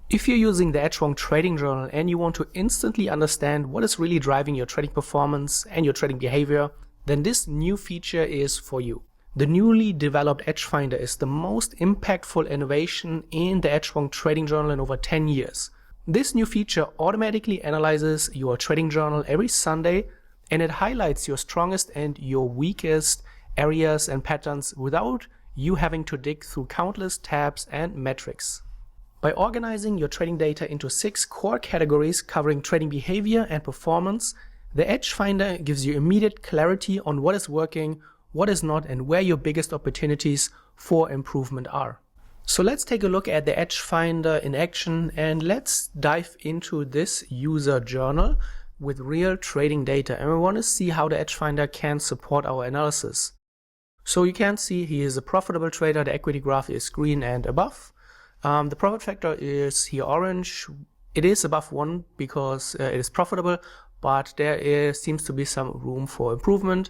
If you're using the Edgewonk trading journal and you want to instantly understand what is really driving your trading performance and your trading behavior, then this new feature is for you. The newly developed EdgeFinder is the most impactful innovation in the Edgewonk trading journal in over 10 years. This new feature automatically analyzes your trading journal every Sunday, and it highlights your strongest and your weakest areas and patterns without you having to dig through countless tabs and metrics. By organizing your trading data into 6 core categories covering trading behavior and performance, the EdgeFinder gives you immediate clarity on what is working, what is not, and where your biggest opportunities for improvement are. So let's take a look at the EdgeFinder in action, and let's dive into this user journal with real trading data. And we want to see how the EdgeFinder can support our analysis. So you can see he is a profitable trader. The equity graph is green and above. The profit factor is here orange. It is above 1 because it is profitable, but there seems to be some room for improvement.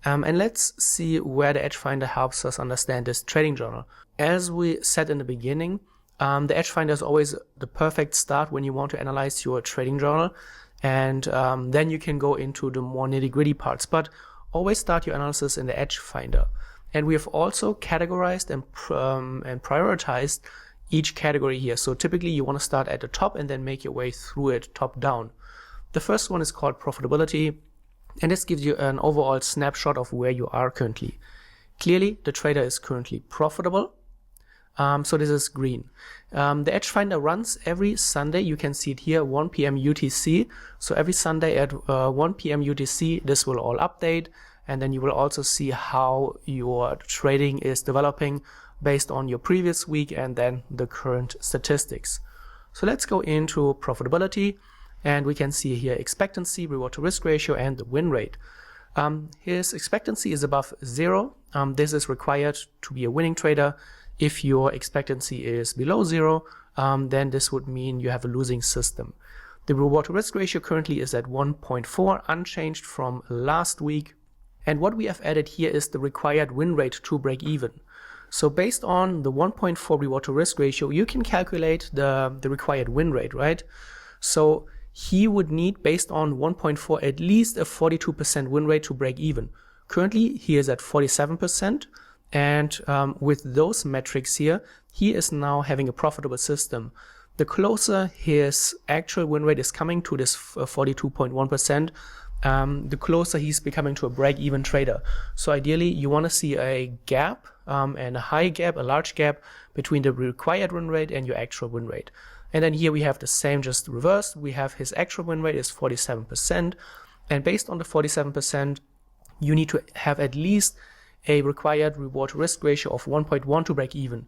And let's see where the EdgeFinder helps us understand this trading journal. As we said in the beginning, the EdgeFinder is always the perfect start when you want to analyze your trading journal, and then you can go into the more nitty-gritty parts. But always start your analysis in the EdgeFinder. And we have also categorized and prioritized each category here. So typically you want to start at the top and then make your way through it top down. The first one is called Profitability, and this gives you an overall snapshot of where you are currently. Clearly the trader is currently profitable, so this is green. The EdgeFinder runs every Sunday. You can see it here, 1 p.m. UTC. So every Sunday at 1 p.m. UTC this will all update, and then you will also see how your trading is developing based on your previous week and then the current statistics. So let's go into profitability, and we can see here expectancy, reward to risk ratio, and the win rate. His expectancy is above 0. This is required to be a winning trader. If your expectancy is below 0, then this would mean you have a losing system. The reward to risk ratio currently is at 1.4, unchanged from last week. And what we have added here is the required win rate to break even. So based on the 1.4 reward to risk ratio, you can calculate the required win rate, right? So he would need, based on 1.4, at least a 42% win rate to break even. Currently, he is at 47%. And with those metrics here, he is now having a profitable system. The closer his actual win rate is coming to this 42.1%, the closer he's becoming to a break-even trader. So ideally, you want to see a gap, and a high gap, a large gap between the required win rate and your actual win rate. And then here we have the same, just reversed. We have his actual win rate is 47%. And based on the 47%, you need to have at least a required reward to risk ratio of 1.1 to break even.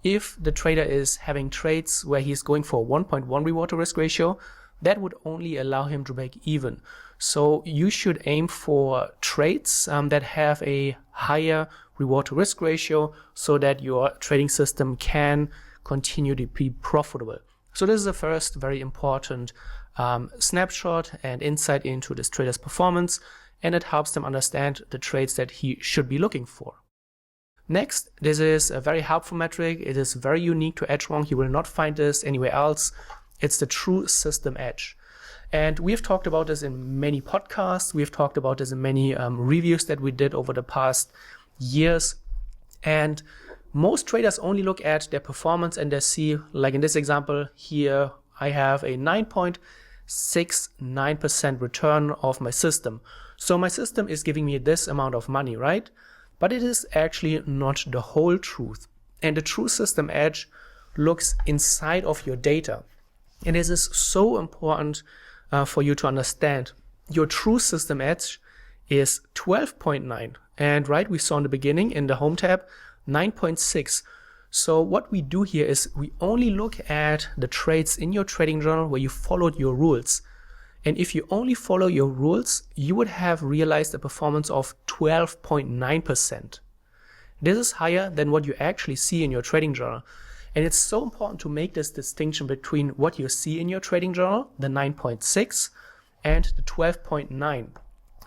If the trader is having trades where he's going for 1.1 reward to risk ratio, that would only allow him to break even. So you should aim for trades that have a higher reward to risk ratio so that your trading system can continue to be profitable. So this is the first very important snapshot and insight into this trader's performance, and it helps them understand the trades that he should be looking for. Next, this is a very helpful metric. It is very unique to Edgewonk. You will not find this anywhere else. It's the true system edge. And we've talked about this in many podcasts. We've talked about this in many reviews that we did over the past years. And most traders only look at their performance and they see, like in this example here, I have a 9.69% return of my system. So my system is giving me this amount of money, right? But it is actually not the whole truth. And the true system edge looks inside of your data. And this is so important for you to understand. Your true system edge is 12.9. And right, we saw in the beginning in the home tab, 9.6. So what we do here is we only look at the trades in your trading journal where you followed your rules. And if you only follow your rules, you would have realized a performance of 12.9%. This is higher than what you actually see in your trading journal. And it's so important to make this distinction between what you see in your trading journal, the 9.6, and the 12.9.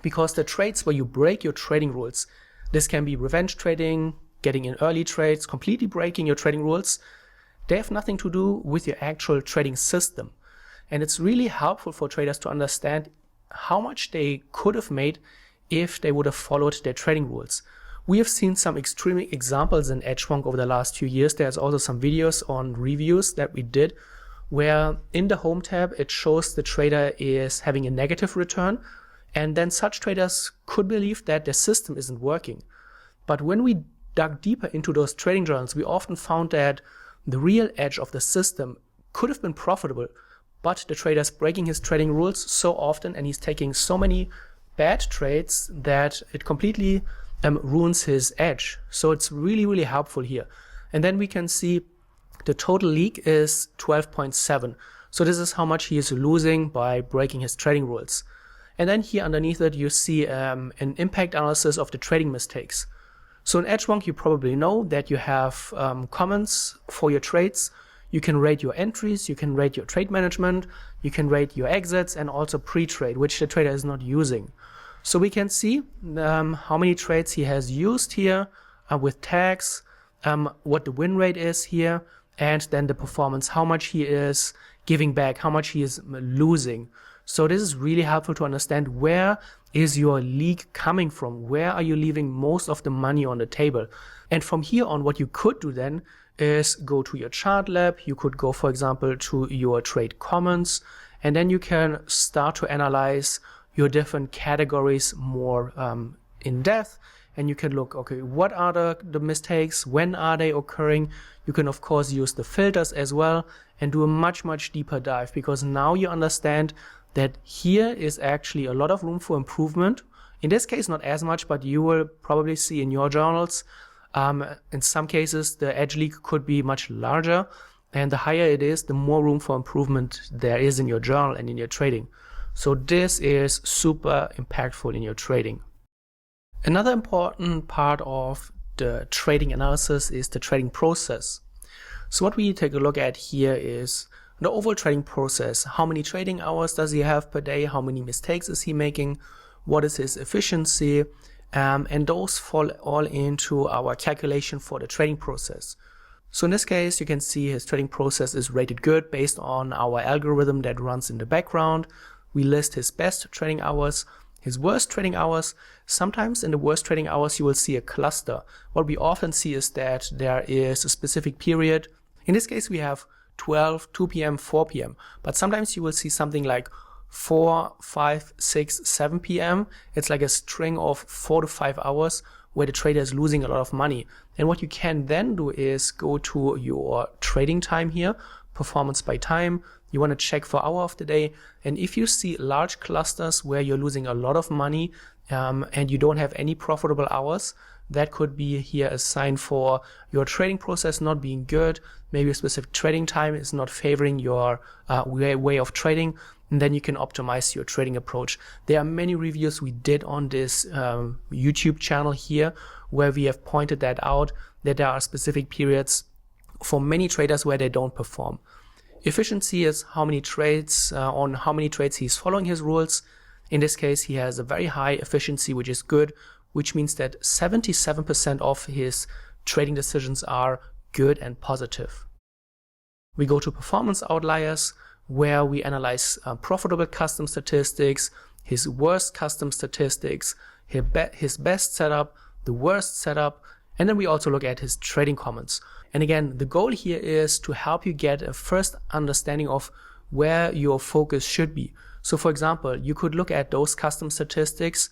Because the trades where you break your trading rules, this can be revenge trading, getting in early trades, completely breaking your trading rules, They have nothing to do with your actual trading system. And it's really helpful for traders to understand how much they could have made if they would have followed their trading rules. We have seen some extreme examples in Edgewonk over the last few years. There's also some videos on reviews that we did where in the home tab it shows the trader is having a negative return, and then such traders could believe that their system isn't working. But when we dug deeper into those trading journals, we often found that the real edge of the system could have been profitable, but the trader is breaking his trading rules so often and he's taking so many bad trades that it completely ruins his edge. So it's really helpful here. And then we can see the total leak is 12.7. So this is how much he is losing by breaking his trading rules. And then here underneath it, you see an impact analysis of the trading mistakes. So in Edgewonk, you probably know that you have comments for your trades. You can rate your entries, you can rate your trade management, you can rate your exits, and also pre-trade, which the trader is not using. So we can see how many trades he has used here with tags, what the win rate is here, and then the performance, how much he is giving back, how much he is losing. So this is really helpful to understand where is your leak coming from, where are you leaving most of the money on the table. And from here on, what you could do then is go to your chart lab. You could go, for example, to your trade comments, and then you can start to analyze your different categories more in depth. And you can look, okay, what are the mistakes? When are they occurring? You can, of course, use the filters as well and do a much deeper dive, because now you understand that here is actually a lot of room for improvement. In this case, not as much, but you will probably see in your journals, in some cases, the edge leak could be much larger. And the higher it is, the more room for improvement there is in your journal and in your trading. So this is super impactful in your trading. Another important part of the trading analysis is the trading process. So what we take a look at here is the overall trading process. How many trading hours does he have per day? How many mistakes is he making? What is his efficiency? And those fall all into our calculation for the trading process. So in this case, you can see his trading process is rated good based on our algorithm that runs in the background. We list his best trading hours, his worst trading hours. Sometimes in the worst trading hours, you will see a cluster. What we often see is that there is a specific period. In this case, we have 12, 2 p.m., 4 p.m. But sometimes you will see something like 4, 5, 6, 7 p.m. It's like a string of 4 to 5 hours where the trader is losing a lot of money. And what you can then do is go to your trading time here, performance by time. You want to check for hour of the day. And if you see large clusters where you're losing a lot of money and you don't have any profitable hours, that could be here a sign for your trading process not being good. Maybe a specific trading time is not favoring your way of trading. And then you can optimize your trading approach. There are many reviews we did on this YouTube channel here where we have pointed that out, that there are specific periods for many traders where they don't perform. Efficiency is how many trades, on how many trades he's following his rules. In this case, he has a very high efficiency, which is good, which means that 77% of his trading decisions are good and positive. We go to performance outliers, where we analyze profitable custom statistics, his worst custom statistics, his best setup, the worst setup, and then we also look at his trading comments. And again, the goal here is to help you get a first understanding of where your focus should be. So for example, you could look at those custom statistics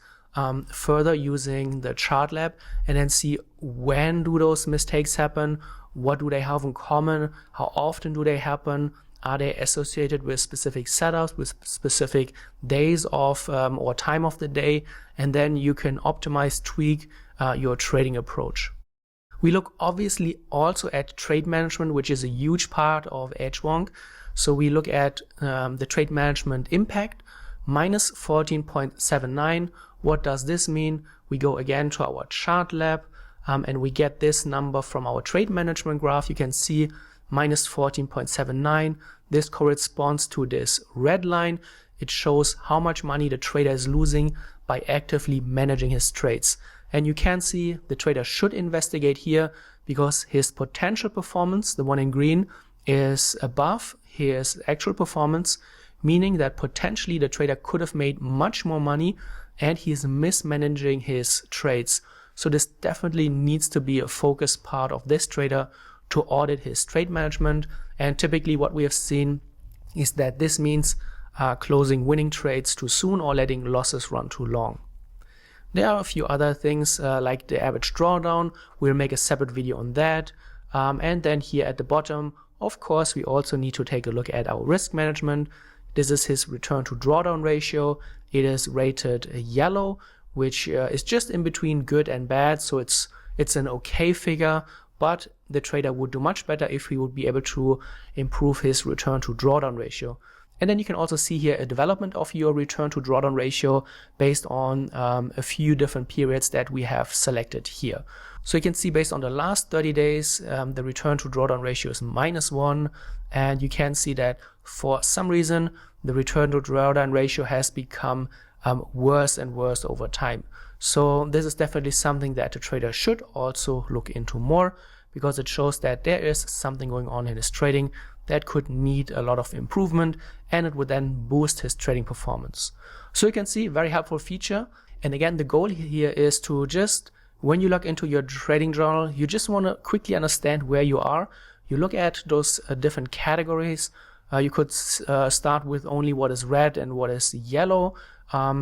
further using the chart lab and then see when do those mistakes happen, what do they have in common, how often do they happen, are they associated with specific setups, with specific days of or time of the day, and then you can optimize, tweak your trading approach. We look obviously also at trade management, which is a huge part of Edgewonk. So we look at the trade management impact, minus 14.79. What does this mean? We go again to our chart lab and we get this number from our trade management graph. You can see minus 14.79. This corresponds to this red line. It shows how much money the trader is losing by actively managing his trades. And you can see the trader should investigate here because his potential performance, the one in green, is above his actual performance, meaning that potentially the trader could have made much more money and he is mismanaging his trades. So this definitely needs to be a focus part of this trader to audit his trade management. And typically what we have seen is that this means closing winning trades too soon or letting losses run too long. There are a few other things like the average drawdown. We'll make a separate video on that. And then here at the bottom, of course, we also need to take a look at our risk management. This is his return to drawdown ratio. It is rated yellow, which is just in between good and bad. So it's an okay figure, but the trader would do much better if he would be able to improve his return to drawdown ratio. And then you can also see here a development of your return to drawdown ratio based on a few different periods that we have selected here. So you can see based on the last 30 days, the return to drawdown ratio is -1. And you can see that for some reason, the return to drawdown ratio has become worse and worse over time. So this is definitely something that the trader should also look into more, because it shows that there is something going on in his trading that could need a lot of improvement, and it would then boost his trading performance. So you can see, very helpful feature. And again, the goal here is to just, when you log into your trading journal, you just want to quickly understand where you are. You look at those different categories. You could start with only what is red and what is yellow,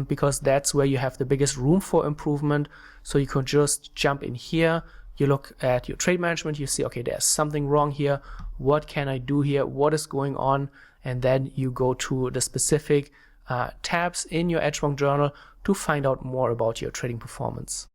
because that's where you have the biggest room for improvement. So you could just jump in here. You look at your trade management, you see, okay, there's something wrong here. What can I do here? What is going on? And then you go to the specific tabs in your Edgewonk journal to find out more about your trading performance.